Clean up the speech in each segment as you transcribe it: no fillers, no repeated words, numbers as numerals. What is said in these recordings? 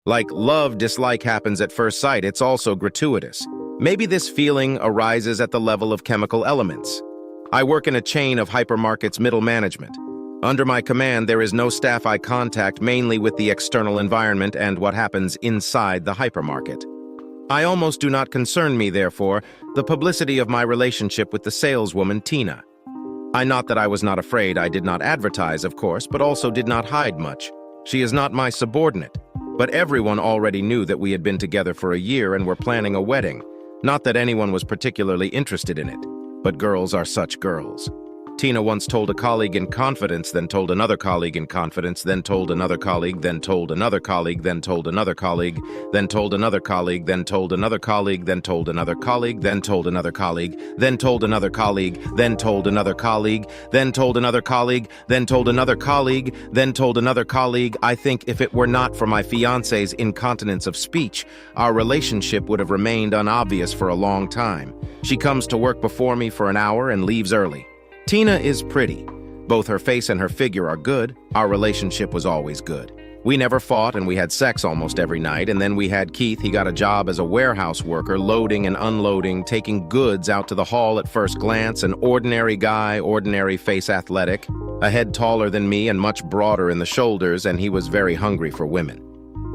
Like love-dislike happens at first sight, it's also gratuitous. Maybe this feeling arises at the level of chemical elements. I work in a chain of hypermarkets middle management. Under my command, there is no staff eye contact, mainly with the external environment and what happens inside the hypermarket. I almost do not concern me, therefore, the publicity of my relationship with the saleswoman, Tina. Not that I was not afraid, I did not advertise, of course, but also did not hide much. She is not my subordinate, but everyone already knew that we had been together for a year and were planning a wedding. Not that anyone was particularly interested in it, but girls are such girls. Tina once told a colleague in confidence, then told another colleague in confidence, then told another colleague, then told another colleague, then told another colleague, then told another colleague, then told another colleague, then told another colleague, then told another colleague, then told another colleague, then told another colleague, then told another colleague, then told another colleague, then told another colleague. I think if it were not for my fiancé's incontinence of speech, our relationship would have remained unobvious for a long time. She comes to work before me for an hour and leaves early. Tina is pretty. Both her face and her figure are good. Our relationship was always good. We never fought and we had sex almost every night, and then we had Keith. He got a job as a warehouse worker, loading and unloading, taking goods out to the hall at first glance. An ordinary guy, ordinary face, athletic, a head taller than me and much broader in the shoulders, and he was very hungry for women.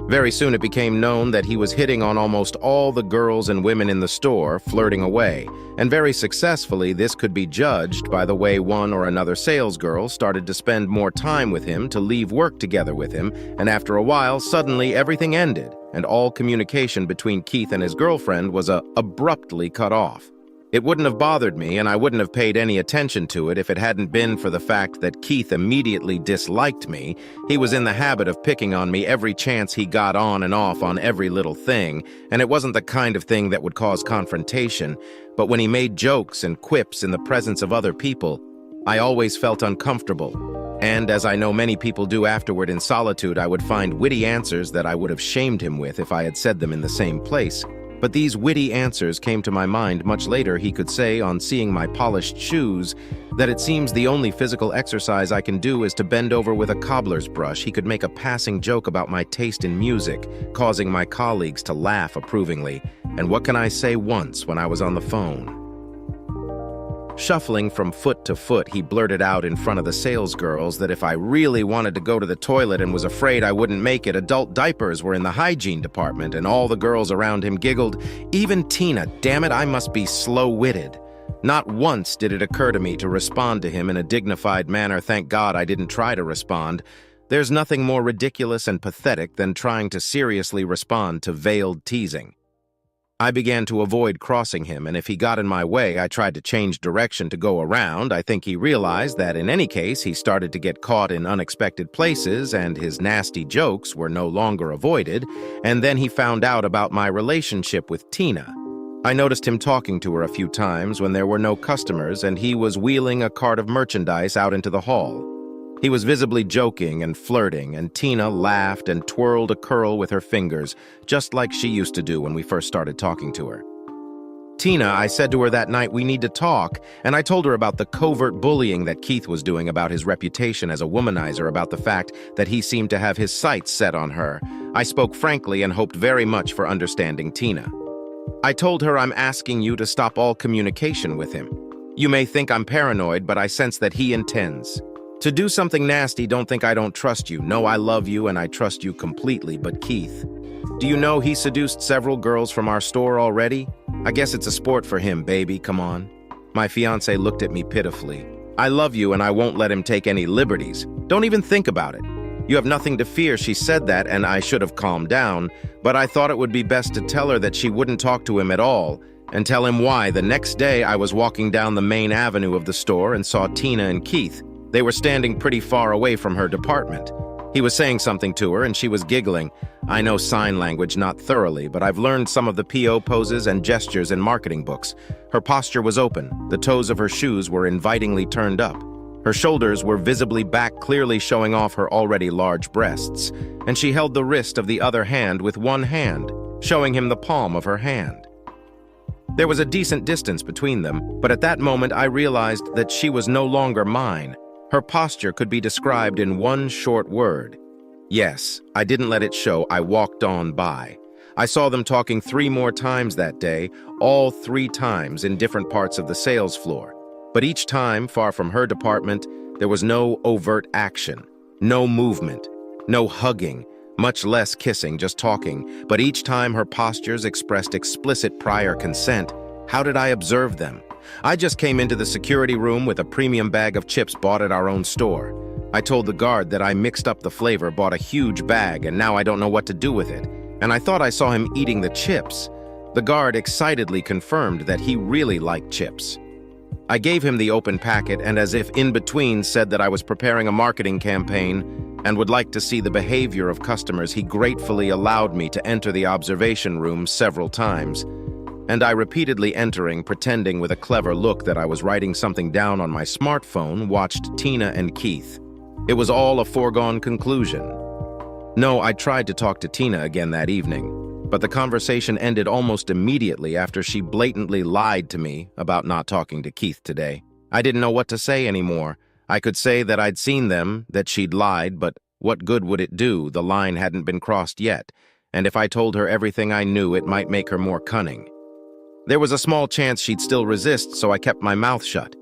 Very soon it became known that he was hitting on almost all the girls and women in the store, flirting away. And very successfully, this could be judged by the way one or another salesgirl started to spend more time with him, to leave work together with him, and after a while, suddenly everything ended, and all communication between Keith and his girlfriend was abruptly cut off. It wouldn't have bothered me, and I wouldn't have paid any attention to it if it hadn't been for the fact that Keith immediately disliked me. He was in the habit of picking on me every chance he got, on and off on every little thing, and it wasn't the kind of thing that would cause confrontation, but when he made jokes and quips in the presence of other people, I always felt uncomfortable. And as I know many people do afterward in solitude, I would find witty answers that I would have shamed him with if I had said them in the same place. But these witty answers came to my mind much later. He could say, on seeing my polished shoes, that it seems the only physical exercise I can do is to bend over with a cobbler's brush. He could make a passing joke about my taste in music, causing my colleagues to laugh approvingly. And what can I say? Once, when I was on the phone, shuffling from foot to foot, he blurted out in front of the salesgirls that if I really wanted to go to the toilet and was afraid I wouldn't make it, adult diapers were in the hygiene department, and all the girls around him giggled. Even Tina. Damn it, I must be slow-witted. Not once did it occur to me to respond to him in a dignified manner. Thank God I didn't try to respond. There's nothing more ridiculous and pathetic than trying to seriously respond to veiled teasing. I began to avoid crossing him, and if he got in my way, I tried to change direction to go around. I think he realized that in any case, he started to get caught in unexpected places, and his nasty jokes were no longer avoided, and then he found out about my relationship with Tina. I noticed him talking to her a few times when there were no customers, and he was wheeling a cart of merchandise out into the hall. He was visibly joking and flirting, and Tina laughed and twirled a curl with her fingers, just like she used to do when we first started talking to her. Tina, I said to her that night, we need to talk, and I told her about the covert bullying that Keith was doing, about his reputation as a womanizer, about the fact that he seemed to have his sights set on her. I spoke frankly and hoped very much for understanding Tina. I told her, I'm asking you to stop all communication with him. You may think I'm paranoid, but I sense that he intends to do something nasty. Don't think I don't trust you. No, I love you and I trust you completely, but Keith, do you know he seduced several girls from our store already? I guess it's a sport for him, baby, come on. My fiancé looked at me pitifully. I love you and I won't let him take any liberties. Don't even think about it. You have nothing to fear. She said that, and I should have calmed down, but I thought it would be best to tell her that she wouldn't talk to him at all, and tell him why. The next day, I was walking down the main avenue of the store and saw Tina and Keith. They were standing pretty far away from her department. He was saying something to her, and she was giggling. I know sign language not thoroughly, but I've learned some of the PO poses and gestures in marketing books. Her posture was open. The toes of her shoes were invitingly turned up. Her shoulders were visibly back, clearly showing off her already large breasts, and she held the wrist of the other hand with one hand, showing him the palm of her hand. There was a decent distance between them, but at that moment I realized that she was no longer mine. Her posture could be described in one short word: Yes, I didn't let it show. I walked on by. I saw them talking 3 more times that day, all 3 times in different parts of the sales floor. But each time, far from her department, there was no overt action, no movement, no hugging, much less kissing, just talking. But each time her postures expressed explicit prior consent. How did I observe them? I just came into the security room with a premium bag of chips bought at our own store. I told the guard that I mixed up the flavor, bought a huge bag, and now I don't know what to do with it. And I thought I saw him eating the chips. The guard excitedly confirmed that he really liked chips. I gave him the open packet and, as if in between, said that I was preparing a marketing campaign and would like to see the behavior of customers. He gratefully allowed me to enter the observation room several times, and I repeatedly entering, pretending with a clever look that I was writing something down on my smartphone, watched Tina and Keith. It was all a foregone conclusion. No, I tried to talk to Tina again that evening, but the conversation ended almost immediately after she blatantly lied to me about not talking to Keith today. I didn't know what to say anymore. I could say that I'd seen them, that she'd lied, but what good would it do? The line hadn't been crossed yet, and if I told her everything I knew, it might make her more cunning. There was a small chance she'd still resist, so I kept my mouth shut.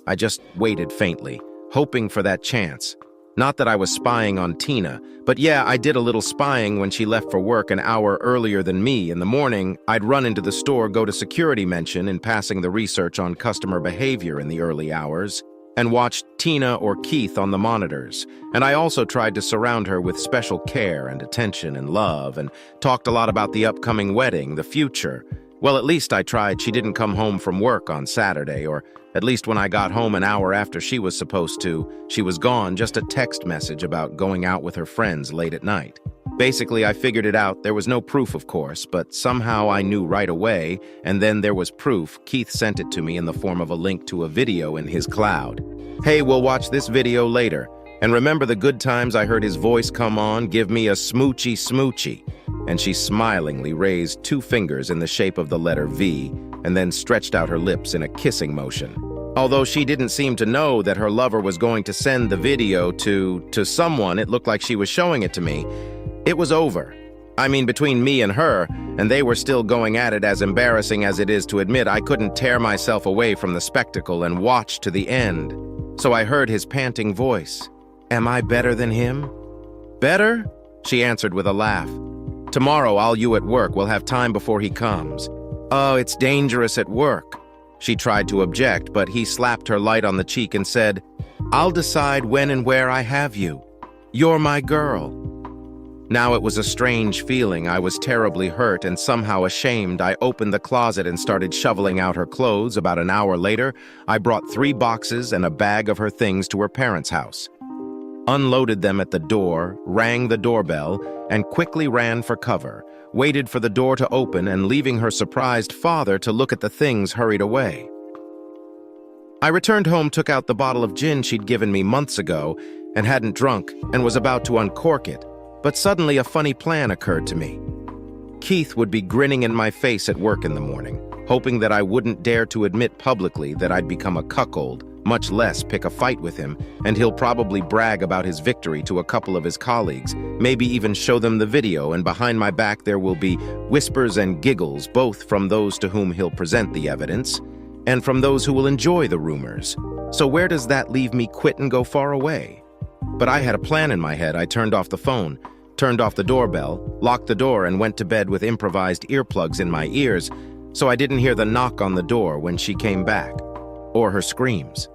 I just waited faintly, hoping for that chance. Not that I was spying on Tina, but yeah, I did a little spying when she left for work an hour earlier than me. In the morning, I'd run into the store, go to security mention in passing the research on customer behavior in the early hours, and watched Tina or Keith on the monitors. And I also tried to surround her with special care and attention and love, and talked a lot about the upcoming wedding, the future. Well, at least I tried. She didn't come home from work on Saturday, or at least when I got home an hour after she was supposed to, she was gone, just a text message about going out with her friends late at night. Basically, I figured it out. There was no proof, of course, but somehow I knew right away, and then there was proof. Keith sent it to me in the form of a link to a video in his cloud. Hey, we'll watch this video later. And remember the good times I heard his voice come on, give me a smoochy smoochy. And she smilingly raised 2 fingers in the shape of the letter V and then stretched out her lips in a kissing motion. Although she didn't seem to know that her lover was going to send the video to someone, it looked like she was showing it to me. It was over. I mean, between me and her, and they were still going at it. As embarrassing as it is to admit, I couldn't tear myself away from the spectacle and watch to the end. So I heard his panting voice. Am I better than him? Better? She answered with a laugh. Tomorrow I'll you at work. We'll have time before he comes. Oh, it's dangerous at work. She tried to object, but he slapped her light on the cheek and said, I'll decide when and where I have you. You're my girl. Now it was a strange feeling. I was terribly hurt and somehow ashamed. I opened the closet and started shoveling out her clothes. About an hour later, I brought 3 boxes and a bag of her things to her parents' house, unloaded them at the door, rang the doorbell, and quickly ran for cover, waited for the door to open, and leaving her surprised father to look at the things, hurried away. I returned home, took out the bottle of gin she'd given me months ago and hadn't drunk, and was about to uncork it, but suddenly a funny plan occurred to me. Keith would be grinning in my face at work in the morning, hoping that I wouldn't dare to admit publicly that I'd become a cuckold, much less pick a fight with him, and he'll probably brag about his victory to a couple of his colleagues, maybe even show them the video, and behind my back there will be whispers and giggles, both from those to whom he'll present the evidence, and from those who will enjoy the rumors. So where does that leave me? Quit and go far away? But I had a plan in my head. I turned off the phone, turned off the doorbell, locked the door, and went to bed with improvised earplugs in my ears, so I didn't hear the knock on the door when she came back, or her screams.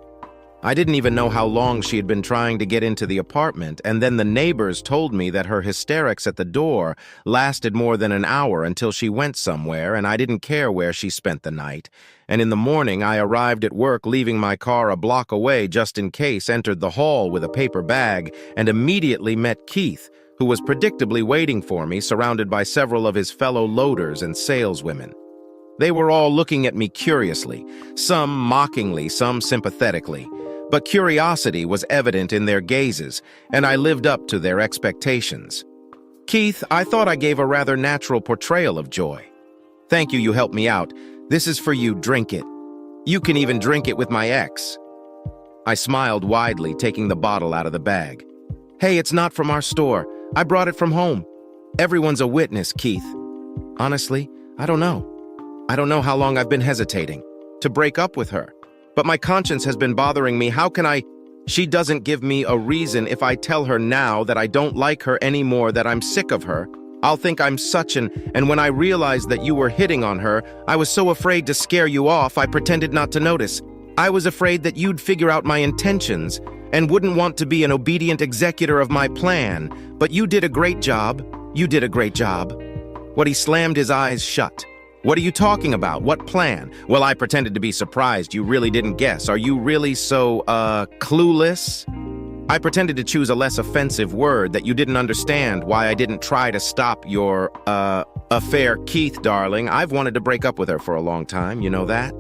I didn't even know how long she had been trying to get into the apartment, and then the neighbors told me that her hysterics at the door lasted more than an hour until she went somewhere, and I didn't care where she spent the night. And in the morning, I arrived at work, leaving my car a block away just in case, entered the hall with a paper bag, and immediately met Keith, who was predictably waiting for me, surrounded by several of his fellow loaders and saleswomen. They were all looking at me curiously, some mockingly, some sympathetically. But curiosity was evident in their gazes, and I lived up to their expectations. Keith, I thought I gave a rather natural portrayal of joy. Thank you, you helped me out. This is for you, drink it. You can even drink it with my ex. I smiled widely, taking the bottle out of the bag. Hey, it's not from our store. I brought it from home. Everyone's a witness, Keith. Honestly, I don't know. I don't know how long I've been hesitating to break up with her. But my conscience has been bothering me. How can I? She doesn't give me a reason. If I tell her now that I don't like her anymore, that I'm sick of her, I'll think I'm such an... And when I realized that you were hitting on her, I was so afraid to scare you off, I pretended not to notice. I was afraid that you'd figure out my intentions and wouldn't want to be an obedient executor of my plan. But you did a great job. You did a great job. What? He slammed his eyes shut. What are you talking about? What plan? Well, I pretended to be surprised. You really didn't guess. Are you really so, clueless? I pretended to choose a less offensive word, that you didn't understand why I didn't try to stop your, affair. Keith, darling, I've wanted to break up with her for a long time, you know that?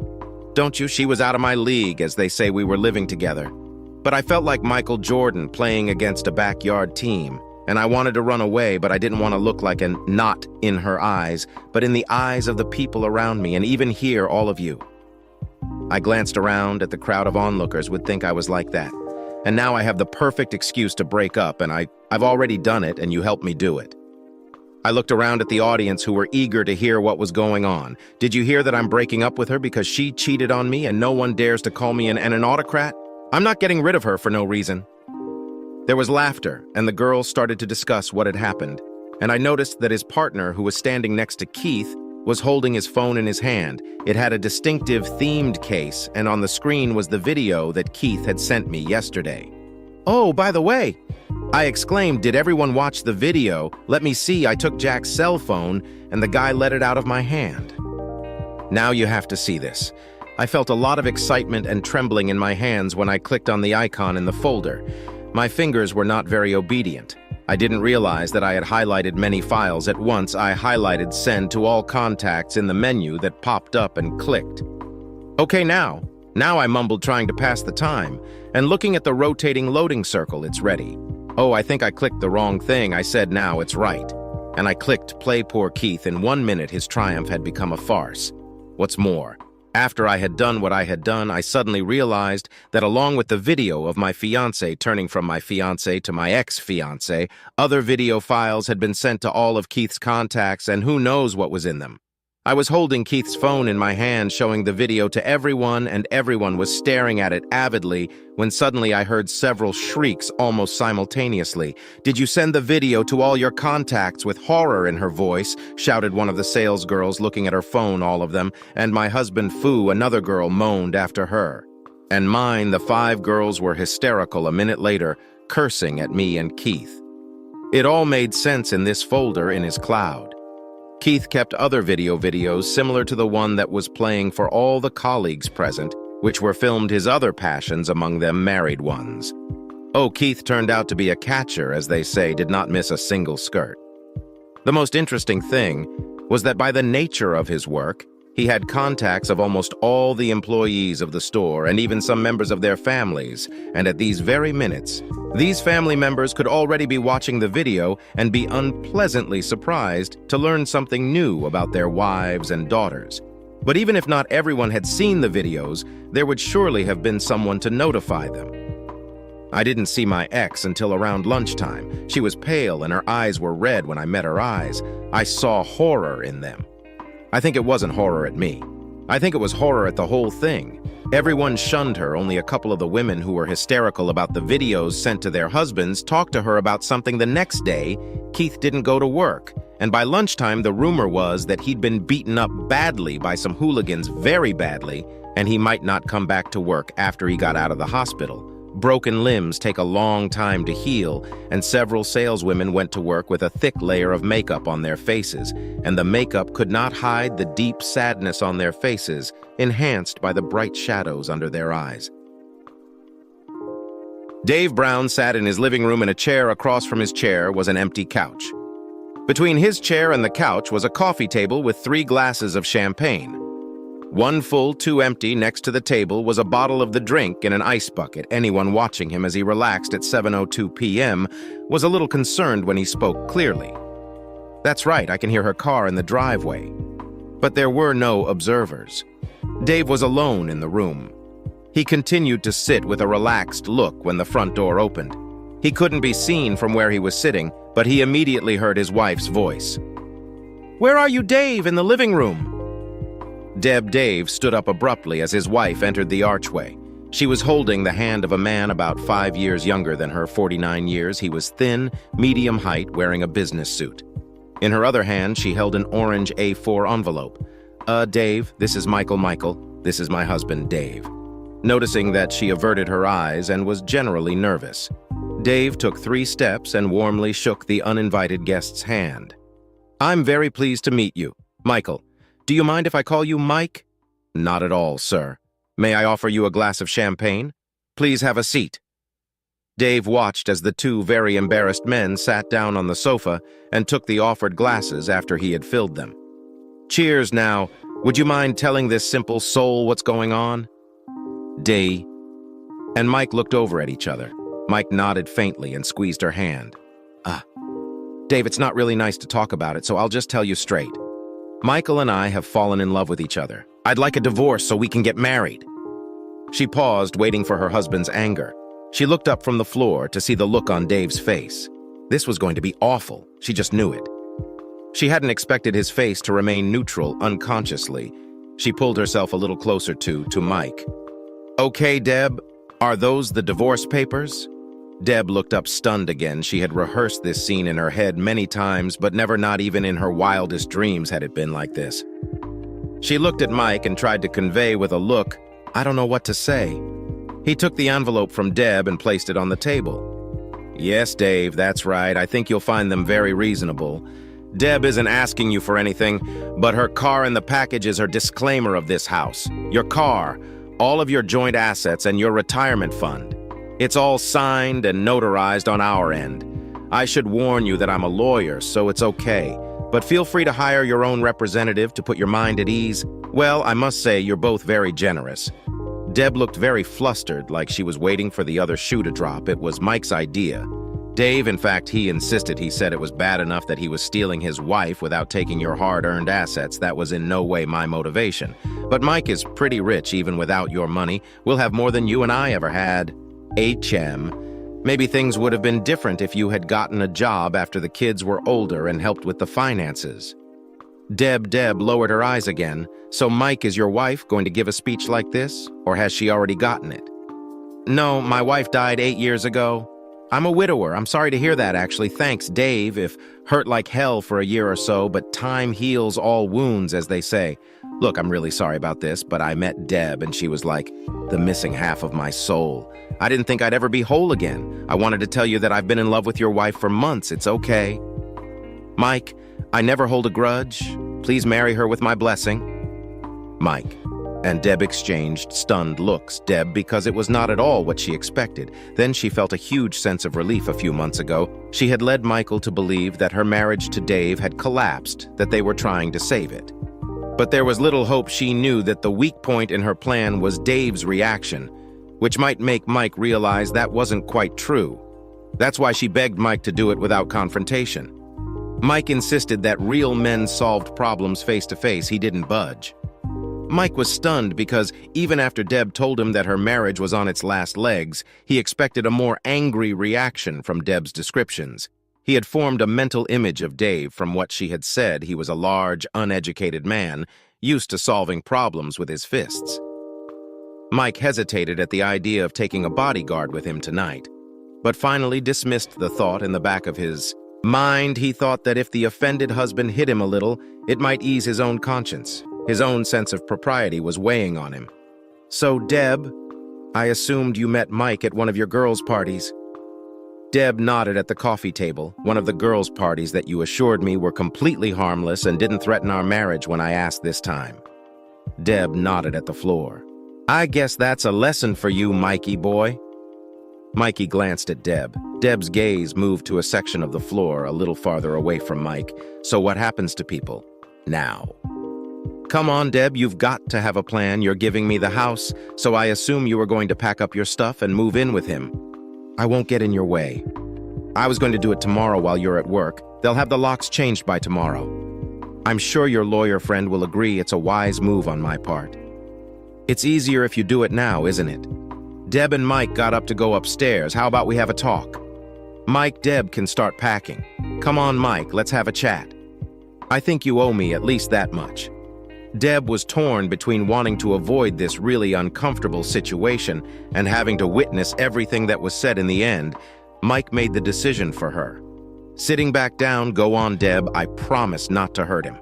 Don't you? She was out of my league, as they say. We were living together. But I felt like Michael Jordan playing against a backyard team. And I wanted to run away, but I didn't want to look like a not in her eyes, but in the eyes of the people around me, and even here, all of you. I glanced around at the crowd of onlookers, would think I was like that. And now I have the perfect excuse to break up, and I've already done it, and you helped me do it. I looked around at the audience who were eager to hear what was going on. Did you hear that I'm breaking up with her because she cheated on me and no one dares to call me an autocrat? I'm not getting rid of her for no reason. There was laughter, and the girls started to discuss what had happened, and I noticed that his partner, who was standing next to Keith, was holding his phone in his hand. It had a distinctive themed case, and on the screen was the video that Keith had sent me yesterday. Oh, by the way, I exclaimed, did everyone watch the video? Let me see. I took Jack's cell phone, and the guy let it out of my hand. Now you have to see this. I felt a lot of excitement and trembling in my hands when I clicked on the icon in the folder. My fingers were not very obedient. I didn't realize that I had highlighted many files at once. I highlighted send to all contacts in the menu that popped up and clicked. Okay, now I mumbled, trying to pass the time, and looking at the rotating loading circle, it's ready. Oh, I think I clicked the wrong thing. I said now it's right. And I clicked play. Poor Keith. In 1 minute, his triumph had become a farce. What's more, after I had done what I had done, I suddenly realized that along with the video of my fiancé turning from my fiancé to my ex-fiancé, other video files had been sent to all of Keith's contacts, and who knows what was in them. I was holding Keith's phone in my hand, showing the video to everyone, and everyone was staring at it avidly, when suddenly I heard several shrieks almost simultaneously. Did you send the video to all your contacts? With horror in her voice, shouted one of the sales girls, looking at her phone, all of them, and my husband Fu, another girl, moaned after her. And mine, the 5 girls were hysterical a minute later, cursing at me and Keith. It all made sense in this folder in his cloud. Keith kept other videos similar to the one that was playing for all the colleagues present, which were filmed his other passions, among them married ones. Oh, Keith turned out to be a catcher, as they say, did not miss a single skirt. The most interesting thing was that by the nature of his work, he had contacts of almost all the employees of the store and even some members of their families, and at these very minutes, these family members could already be watching the video and be unpleasantly surprised to learn something new about their wives and daughters. But even if not everyone had seen the videos, there would surely have been someone to notify them. I didn't see my ex until around lunchtime. She was pale and her eyes were red when I met her eyes. I saw horror in them. I think it wasn't horror at me. I think it was horror at the whole thing. Everyone shunned her. Only a couple of the women who were hysterical about the videos sent to their husbands talked to her about something the next day. Keith didn't go to work, and by lunchtime the rumor was that he'd been beaten up badly by some hooligans, very badly, and he might not come back to work after he got out of the hospital. Broken limbs take a long time to heal, and several saleswomen went to work with a thick layer of makeup on their faces, and the makeup could not hide the deep sadness on their faces, enhanced by the bright shadows under their eyes. Dave Brown sat in his living room. In a chair across from his chair was an empty couch. Between his chair and the couch was a coffee table with 3 glasses of champagne. 1 full, 2 empty. Next to the table was a bottle of the drink in an ice bucket. Anyone watching him as he relaxed at 7:02 p.m. was a little concerned when he spoke clearly. That's right, I can hear her car in the driveway. But there were no observers. Dave was alone in the room. He continued to sit with a relaxed look when the front door opened. He couldn't be seen from where he was sitting, but he immediately heard his wife's voice. "Where are you, Dave, in the living room?" Dave stood up abruptly as his wife entered the archway. She was holding the hand of a man about 5 years younger than her, 49 years. He was thin, medium height, wearing a business suit. In her other hand, she held an orange A4 envelope. Dave, this is Michael. This is my husband, Dave." Noticing that she averted her eyes and was generally nervous, Dave took 3 steps and warmly shook the uninvited guest's hand. "I'm very pleased to meet you. Michael, do you mind if I call you Mike?" "Not at all, sir. May I offer you a glass of champagne? Please have a seat." Dave watched as the 2 very embarrassed men sat down on the sofa and took the offered glasses after he had filled them. "Cheers now. Would you mind telling this simple soul what's going on?" Dave and Mike looked over at each other. Mike nodded faintly and squeezed her hand. Dave, it's not really nice to talk about it, so I'll just tell you straight. Michael and I have fallen in love with each other. I'd like a divorce so we can get married." She paused, waiting for her husband's anger. She looked up from the floor to see the look on Dave's face. This was going to be awful. She just knew it. She hadn't expected his face to remain neutral unconsciously. She pulled herself a little closer to Mike. "Okay, Deb, are those the divorce papers?" Deb looked up stunned again. She had rehearsed this scene in her head many times, but never, not even in her wildest dreams, had it been like this. She looked at Mike and tried to convey with a look, "I don't know what to say." He took the envelope from Deb and placed it on the table. "Yes, Dave, that's right. I think you'll find them very reasonable. Deb isn't asking you for anything, but her car in the package is her disclaimer of this house. Your car, all of your joint assets, and your retirement fund. It's all signed and notarized on our end. I should warn you that I'm a lawyer, so it's okay. But feel free to hire your own representative to put your mind at ease. Well, I must say you're both very generous." Deb looked very flustered, like she was waiting for the other shoe to drop. It was Mike's idea. Dave, in fact, he insisted. He said it was bad enough that he was stealing his wife without taking your hard-earned assets. That was in no way my motivation. But Mike is pretty rich even without your money. We'll have more than you and I ever had. HM. Maybe things would have been different if you had gotten a job after the kids were older and helped with the finances. Deb lowered her eyes again. "So Mike, is your wife going to give a speech like this, or has she already gotten it?" "No, my wife died 8 years ago. I'm a widower. I'm sorry to hear that, actually. Thanks, Dave, if hurt like hell for a year or so, but time heals all wounds, as they say. Look, I'm really sorry about this, but I met Deb, and she was like the missing half of my soul. I didn't think I'd ever be whole again. I wanted to tell you that I've been in love with your wife for months. It's okay. Mike, I never hold a grudge. Please marry her with my blessing." Mike. And Deb exchanged stunned looks. Deb, because it was not at all what she expected. Then she felt a huge sense of relief a few months ago. She had led Michael to believe that her marriage to Dave had collapsed, that they were trying to save it. But there was little hope. She knew that the weak point in her plan was Dave's reaction, which might make Mike realize that wasn't quite true. That's why she begged Mike to do it without confrontation. Mike insisted that real men solved problems face to face. He didn't budge. Mike was stunned because even after Deb told him that her marriage was on its last legs, he expected a more angry reaction from Deb's descriptions. He had formed a mental image of Dave from what she had said. He was a large, uneducated man, used to solving problems with his fists. Mike hesitated at the idea of taking a bodyguard with him tonight, but finally dismissed the thought in the back of his mind. He thought that if the offended husband hit him a little, it might ease his own conscience. His own sense of propriety was weighing on him. "So, Deb, I assumed you met Mike at one of your girls' parties." Deb nodded at the coffee table, one of the girls' parties that you assured me were completely harmless and didn't threaten our marriage when I asked this time. Deb nodded at the floor. "I guess that's a lesson for you, Mikey boy." Mikey glanced at Deb. Deb's gaze moved to a section of the floor a little farther away from Mike. "So what happens to people now?" "Come on, Deb, you've got to have a plan. You're giving me the house, so I assume you were going to pack up your stuff and move in with him." "I won't get in your way. I was going to do it tomorrow while you're at work. They'll have the locks changed by tomorrow. I'm sure your lawyer friend will agree it's a wise move on my part." "It's easier if you do it now, isn't it?" Deb and Mike got up to go upstairs. "How about we have a talk? Mike, Deb can start packing." Come on, Mike, let's have a chat. I think you owe me at least that much. Deb was torn between wanting to avoid this really uncomfortable situation and having to witness everything that was said in the end. Mike made the decision for her. Sitting back down, go on, Deb, I promise not to hurt him.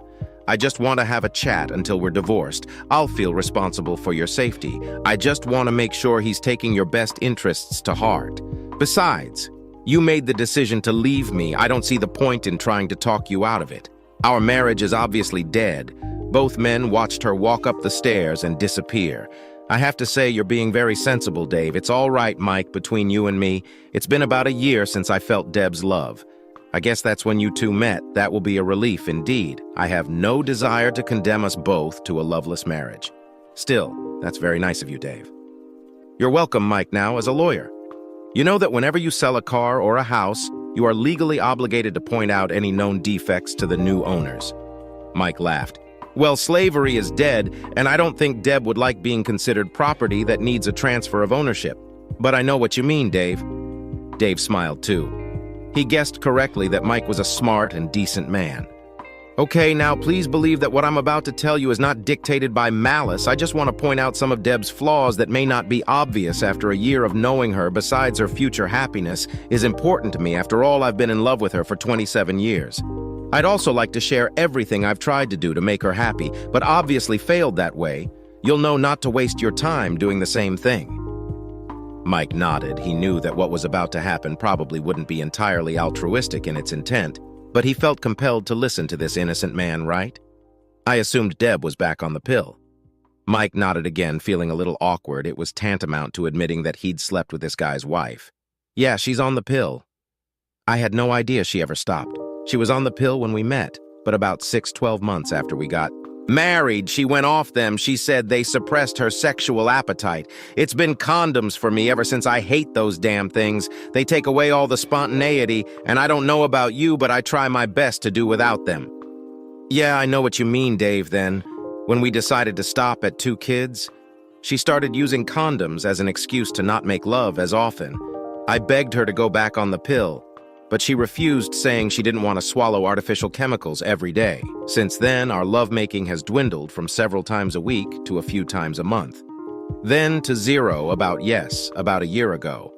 I just want to have a chat until we're divorced. I'll feel responsible for your safety. I just want to make sure he's taking your best interests to heart. Besides, you made the decision to leave me. I don't see the point in trying to talk you out of it. Our marriage is obviously dead. Both men watched her walk up the stairs and disappear. I have to say you're being very sensible, Dave. It's all right, Mike, between you and me. It's been about a year since I felt Deb's love. I guess that's when you two met. That will be a relief indeed. I have no desire to condemn us both to a loveless marriage. Still, that's very nice of you, Dave. You're welcome, Mike, now as a lawyer. You know that whenever you sell a car or a house, you are legally obligated to point out any known defects to the new owners. Mike laughed. Well, slavery is dead, and I don't think Deb would like being considered property that needs a transfer of ownership. But I know what you mean, Dave. Dave smiled too. He guessed correctly that Mike was a smart and decent man. Okay, now please believe that what I'm about to tell you is not dictated by malice. I just want to point out some of Deb's flaws that may not be obvious after a year of knowing her. Besides, her future happiness is important to me. After all, I've been in love with her for 27 years. I'd also like to share everything I've tried to do to make her happy, but obviously failed that way. You'll know not to waste your time doing the same thing. Mike nodded. He knew that what was about to happen probably wouldn't be entirely altruistic in its intent, but he felt compelled to listen to this innocent man, right? I assumed Deb was back on the pill. Mike nodded again, feeling a little awkward. It was tantamount to admitting that he'd slept with this guy's wife. Yeah, she's on the pill. I had no idea she ever stopped. She was on the pill when we met, but about 12 months after we got married, she went off them. She said they suppressed her sexual appetite. It's been condoms for me ever since. I hate those damn things. They take away all the spontaneity, and I don't know about you, but I try my best to do without them. Yeah, I know what you mean, Dave, then. When we decided to stop at 2 kids, she started using condoms as an excuse to not make love as often. I begged her to go back on the pill, but she refused, saying she didn't want to swallow artificial chemicals every day. Since then, our lovemaking has dwindled from several times a week to a few times a month. Then to 0 about a year ago.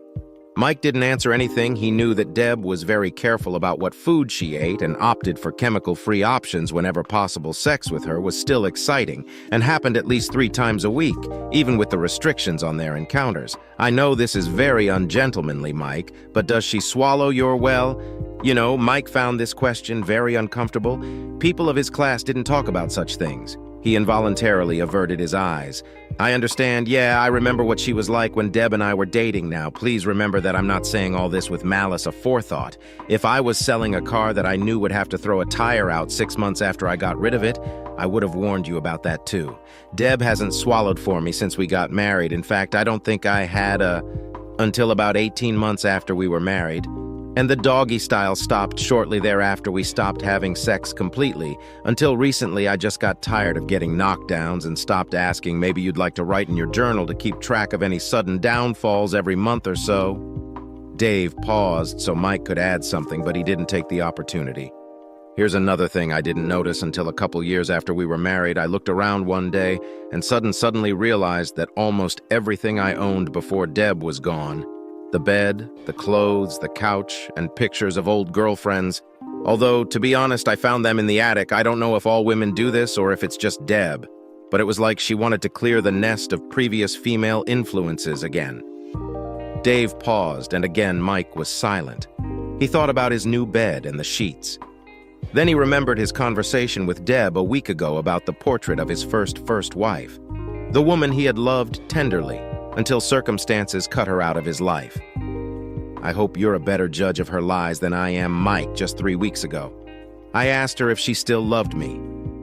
Mike didn't answer anything. He knew that Deb was very careful about what food she ate and opted for chemical-free options whenever possible. Sex with her was still exciting and happened at least 3 times a week, even with the restrictions on their encounters. I know this is very ungentlemanly, Mike, but does she swallow your well? You know, Mike found this question very uncomfortable. People of his class didn't talk about such things. He involuntarily averted his eyes. I understand. Yeah, I remember what she was like when Deb and I were dating now. Please remember that I'm not saying all this with malice aforethought. If I was selling a car that I knew would have to throw a tire out 6 months after I got rid of it, I would have warned you about that too. Deb hasn't swallowed for me since we got married. In fact, I don't think I had until about 18 months after we were married. And the doggy style stopped shortly thereafter. We stopped having sex completely. Until recently, I just got tired of getting knockdowns and stopped asking. Maybe you'd like to write in your journal to keep track of any sudden downfalls every month or so. Dave paused so Mike could add something, but he didn't take the opportunity. Here's another thing I didn't notice until a couple years after we were married. I looked around one day and suddenly realized that almost everything I owned before Deb was gone. The bed, the clothes, the couch, and pictures of old girlfriends. Although, to be honest, I found them in the attic. I don't know if all women do this or if it's just Deb, but it was like she wanted to clear the nest of previous female influences again. Dave paused, and again Mike was silent. He thought about his new bed and the sheets. Then he remembered his conversation with Deb a week ago about the portrait of his first wife, the woman he had loved tenderly, until circumstances cut her out of his life. I hope you're a better judge of her lies than I am Mike just 3 weeks ago. I asked her if she still loved me,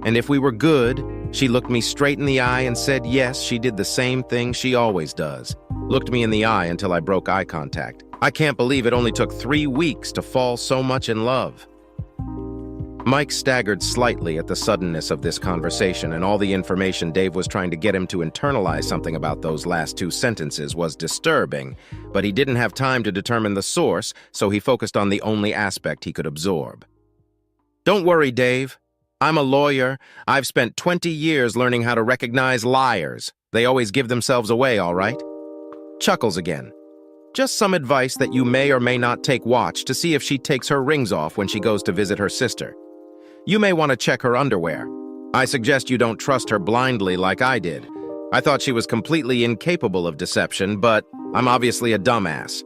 and if we were good. She looked me straight in the eye and said yes. She did the same thing she always does. Looked me in the eye until I broke eye contact. I can't believe it only took 3 weeks to fall so much in love. Mike staggered slightly at the suddenness of this conversation, and all the information Dave was trying to get him to internalize something about those last two sentences was disturbing, but he didn't have time to determine the source, so he focused on the only aspect he could absorb. "Don't worry, Dave. I'm a lawyer. I've spent 20 years learning how to recognize liars. They always give themselves away, all right?" Chuckles again. "Just some advice that you may or may not take watch to see if she takes her rings off when she goes to visit her sister. You may want to check her underwear. I suggest you don't trust her blindly like I did. I thought she was completely incapable of deception, but I'm obviously a dumbass.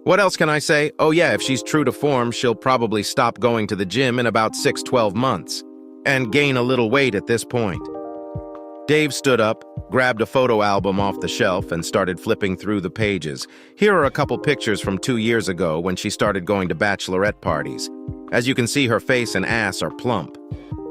What else can I say? Oh yeah, if she's true to form, she'll probably stop going to the gym in about 6-12 months, and gain a little weight at this point." Dave stood up, grabbed a photo album off the shelf, and started flipping through the pages. Here are a couple pictures from 2 years ago when she started going to bachelorette parties. As you can see, her face and ass are plump.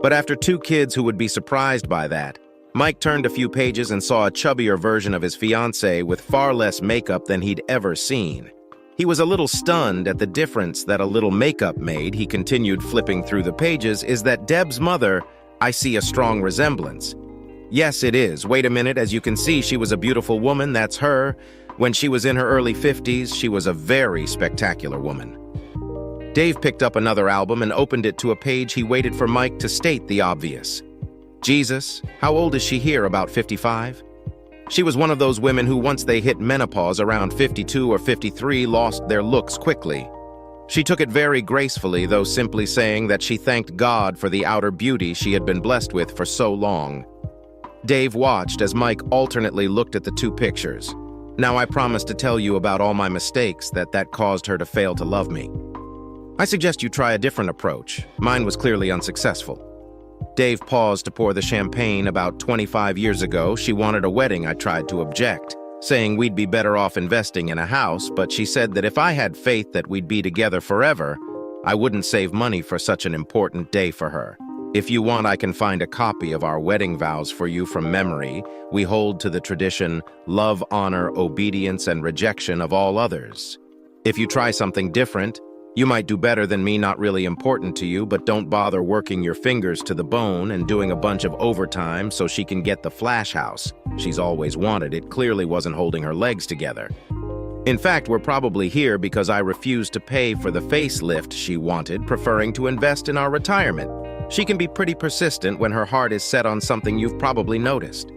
But after 2 kids who would be surprised by that, Mike turned a few pages and saw a chubbier version of his fiancée with far less makeup than he'd ever seen. He was a little stunned at the difference that a little makeup made. He continued flipping through the pages. "Is that Deb's mother? I see a strong resemblance." "Yes, it is. Wait a minute, as you can see, she was a beautiful woman, that's her. When she was in her early 50s, she was a very spectacular woman." Dave picked up another album and opened it to a page he waited for Mike to state the obvious. "Jesus, how old is she here, about 55? She was one of those women who, once they hit menopause around 52 or 53, lost their looks quickly. She took it very gracefully, though simply saying that she thanked God for the outer beauty she had been blessed with for so long." Dave watched as Mike alternately looked at the 2 pictures. "Now I promise to tell you about all my mistakes that caused her to fail to love me. I suggest you try a different approach. Mine was clearly unsuccessful." Dave paused to pour the champagne. "About 25 years ago, she wanted a wedding. I tried to object, saying we'd be better off investing in a house, but she said that if I had faith that we'd be together forever, I wouldn't save money for such an important day for her. If you want, I can find a copy of our wedding vows for you from memory. We hold to the tradition, love, honor, obedience, and rejection of all others. If you try something different, you might do better than me. Not really important to you, but don't bother working your fingers to the bone and doing a bunch of overtime so she can get the flash house she's always wanted. It clearly wasn't holding her legs together. In fact, we're probably here because I refused to pay for the facelift she wanted, preferring to invest in our retirement. She can be pretty persistent when her heart is set on something you've probably noticed."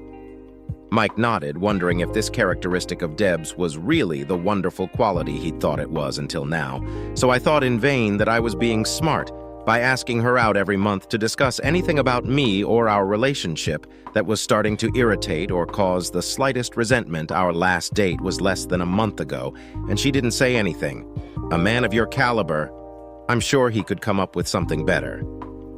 Mike nodded, wondering if this characteristic of Deb's was really the wonderful quality he thought it was until now. "So I thought in vain that I was being smart by asking her out every month to discuss anything about me or our relationship that was starting to irritate or cause the slightest resentment. Our last date was less than a month ago, and she didn't say anything. A man of your caliber, I'm sure he could come up with something better."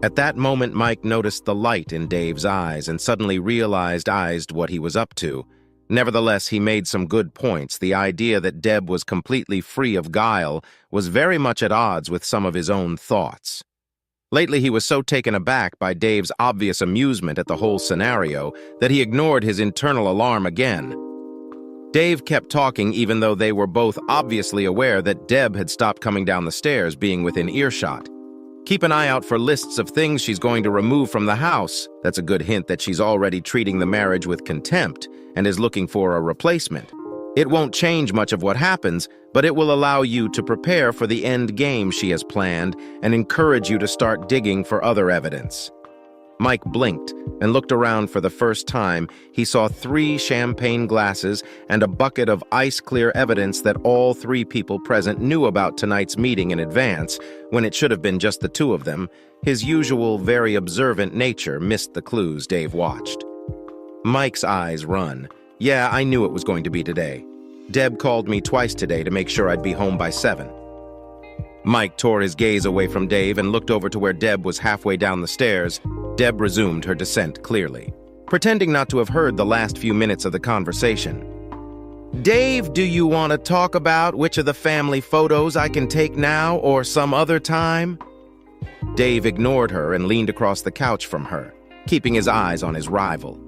At that moment, Mike noticed the light in Dave's eyes and suddenly realized what he was up to. Nevertheless, he made some good points. The idea that Deb was completely free of guile was very much at odds with some of his own thoughts. Lately, he was so taken aback by Dave's obvious amusement at the whole scenario that he ignored his internal alarm again. Dave kept talking even though they were both obviously aware that Deb had stopped coming down the stairs, being within earshot. "Keep an eye out for lists of things she's going to remove from the house. That's a good hint that she's already treating the marriage with contempt and is looking for a replacement. It won't change much of what happens, but it will allow you to prepare for the end game she has planned and encourage you to start digging for other evidence." Mike blinked and looked around for the first time. He saw 3 champagne glasses and a bucket of ice-clear evidence that all 3 people present knew about tonight's meeting in advance, when it should have been just the 2 of them. His usual, very observant nature missed the clues Dave watched. Mike's eyes run. "Yeah, I knew it was going to be today. Deb called me twice today to make sure I'd be home by 7. Mike tore his gaze away from Dave and looked over to where Deb was halfway down the stairs. Deb resumed her descent clearly, pretending not to have heard the last few minutes of the conversation. "Dave, do you want to talk about which of the family photos I can take now or some other time?" Dave ignored her and leaned across the couch from her, keeping his eyes on his rival.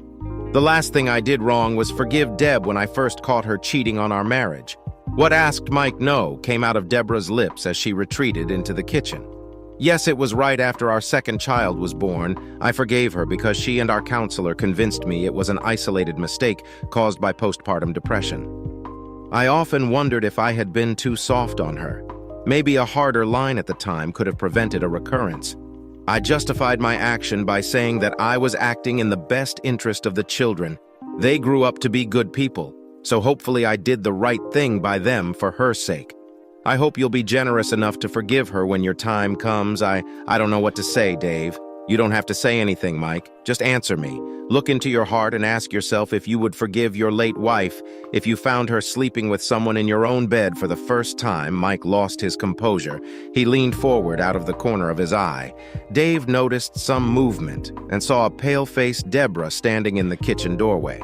"The last thing I did wrong was forgive Deb when I first caught her cheating on our marriage." What asked Mike no came out of Deborah's lips as she retreated into the kitchen. Yes, it was right after our second child was born. I forgave her because she and our counselor convinced me it was an isolated mistake caused by postpartum depression. I often wondered if I had been too soft on her. Maybe a harder line at the time could have prevented a recurrence. I justified my action by saying that I was acting in the best interest of the children. They grew up to be good people, so hopefully I did the right thing by them for her sake. I hope you'll be generous enough to forgive her when your time comes. I don't know what to say, Dave. You don't have to say anything, Mike. Just answer me. Look into your heart and ask yourself if you would forgive your late wife if you found her sleeping with someone in your own bed for the first time. Mike lost his composure. He leaned forward out of the corner of his eye. Dave noticed some movement and saw a pale-faced Deborah standing in the kitchen doorway.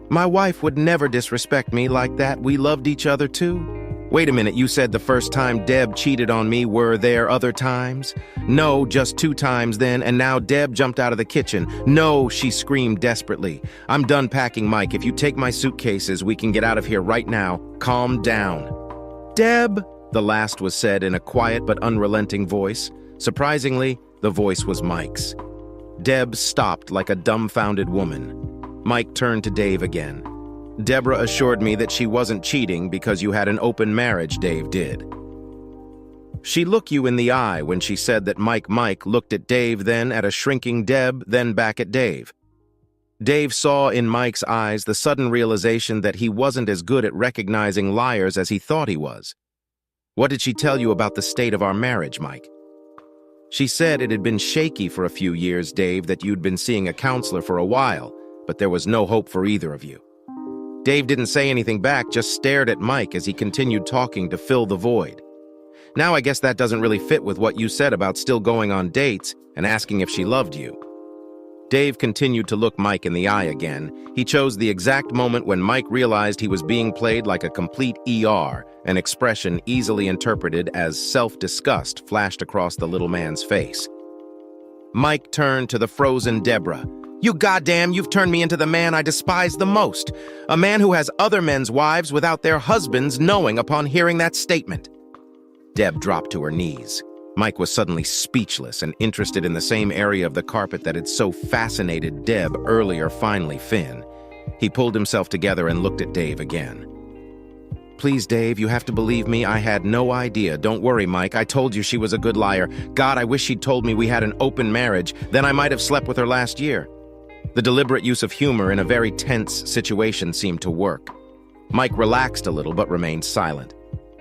My wife would never disrespect me like that. We loved each other too. Wait a minute, you said the first time Deb cheated on me, were there other times? No, just 2 times then, and now Deb jumped out of the kitchen. No, she screamed desperately. I'm done packing, Mike. If you take my suitcases, we can get out of here right now. Calm down. Deb, the last was said in a quiet but unrelenting voice. Surprisingly, the voice was Mike's. Deb stopped like a dumbfounded woman. Mike turned to Dave again. Deborah assured me that she wasn't cheating because you had an open marriage, Dave did. She looked you in the eye when she said that Mike looked at Dave, then at a shrinking Deb, then back at Dave. Dave saw in Mike's eyes the sudden realization that he wasn't as good at recognizing liars as he thought he was. What did she tell you about the state of our marriage, Mike? She said it had been shaky for a few years, Dave, that you'd been seeing a counselor for a while, but there was no hope for either of you. Dave didn't say anything back, just stared at Mike as he continued talking to fill the void. Now I guess that doesn't really fit with what you said about still going on dates and asking if she loved you. Dave continued to look Mike in the eye again. He chose the exact moment when Mike realized he was being played like a complete ER, an expression easily interpreted as self-disgust flashed across the little man's face. Mike turned to the frozen Deborah. You goddamn, you've turned me into the man I despise the most. A man who has other men's wives without their husbands knowing upon hearing that statement. Deb dropped to her knees. Mike was suddenly speechless and interested in the same area of the carpet that had so fascinated Deb earlier, finally Finn. He pulled himself together and looked at Dave again. Please, Dave, you have to believe me. I had no idea. Don't worry, Mike. I told you she was a good liar. God, I wish she'd told me we had an open marriage. Then I might have slept with her last year. The deliberate use of humor in a very tense situation seemed to work. Mike relaxed a little but remained silent.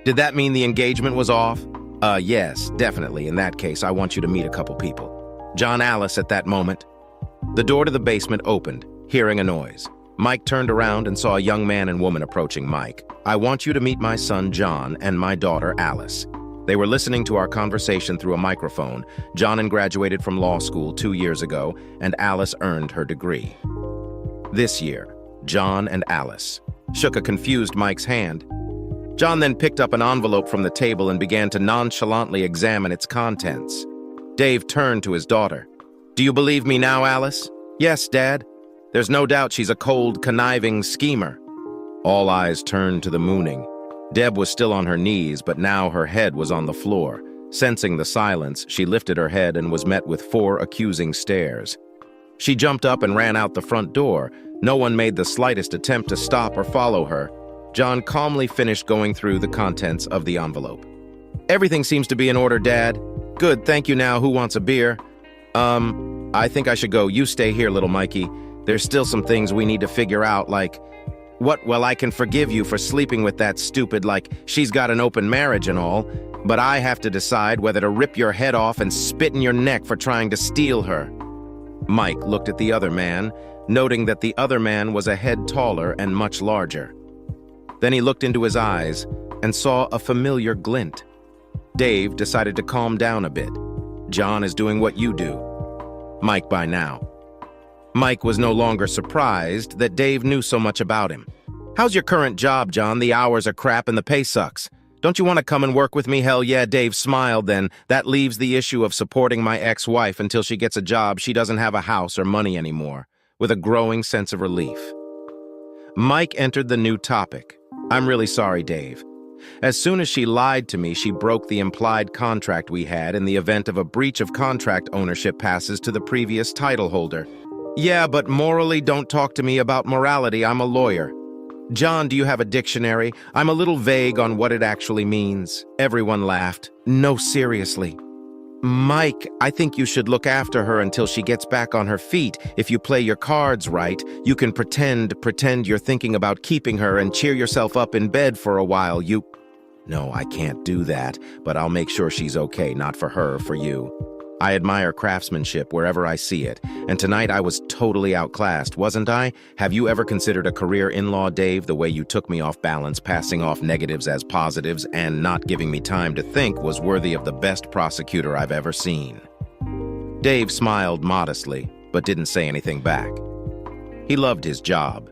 Did that mean the engagement was off? Yes, definitely. In that case, I want you to meet a couple people. John Alice at that moment. The door to the basement opened, hearing a noise. Mike turned around and saw a young man and woman approaching Mike. I want you to meet my son, John, and my daughter, Alice. They were listening to our conversation through a microphone. John graduated from law school 2 years ago, and Alice earned her degree. This year, John and Alice shook a confused Mike's hand. John then picked up an envelope from the table and began to nonchalantly examine its contents. Dave turned to his daughter. Do you believe me now, Alice? Yes, Dad. There's no doubt she's a cold, conniving schemer. All eyes turned to the mooning. Deb was still on her knees, but now her head was on the floor. Sensing the silence, she lifted her head and was met with 4 accusing stares. She jumped up and ran out the front door. No one made the slightest attempt to stop or follow her. John calmly finished going through the contents of the envelope. Everything seems to be in order, Dad. Good, thank you. Now, who wants a beer? I think I should go. You stay here, little Mikey. There's still some things we need to figure out, like... What? Well, I can forgive you for sleeping with that stupid, like, she's got an open marriage and all, but I have to decide whether to rip your head off and spit in your neck for trying to steal her. Mike looked at the other man, noting that the other man was a head taller and much larger. Then he looked into his eyes and saw a familiar glint. Dave decided to calm down a bit. John is doing what you do. Mike by now. Mike was no longer surprised that Dave knew so much about him. How's your current job, John? The hours are crap and the pay sucks. Don't you want to come and work with me? Hell yeah, Dave smiled then. That leaves the issue of supporting my ex-wife until she gets a job. She doesn't have a house or money anymore, with a growing sense of relief. Mike entered the new topic. I'm really sorry, Dave. As soon as she lied to me, she broke the implied contract we had in the event of a breach of contract ownership passes to the previous title holder. Yeah, but morally, don't talk to me about morality. I'm a lawyer. John, do you have a dictionary? I'm a little vague on what it actually means. Everyone laughed. No, seriously. Mike, I think you should look after her until she gets back on her feet. If you play your cards right, you can pretend you're thinking about keeping her and cheer yourself up in bed for a while. No, I can't do that, but I'll make sure she's okay, not for her, for you. I admire craftsmanship wherever I see it, and tonight I was totally outclassed, wasn't I? Have you ever considered a career in-law, Dave? The way you took me off balance, passing off negatives as positives, and not giving me time to think was worthy of the best prosecutor I've ever seen. Dave smiled modestly, but didn't say anything back. He loved his job,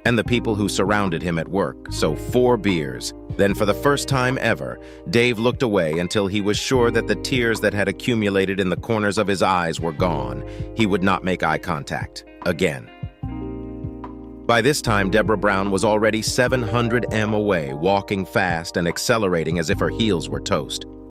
and the people who surrounded him at work, so 4 beers. Then, for the first time ever, Dave looked away until he was sure that the tears that had accumulated in the corners of his eyes were gone. He would not make eye contact again. By this time, Deborah Brown was already 700 m away, walking fast and accelerating as if her heels were toast.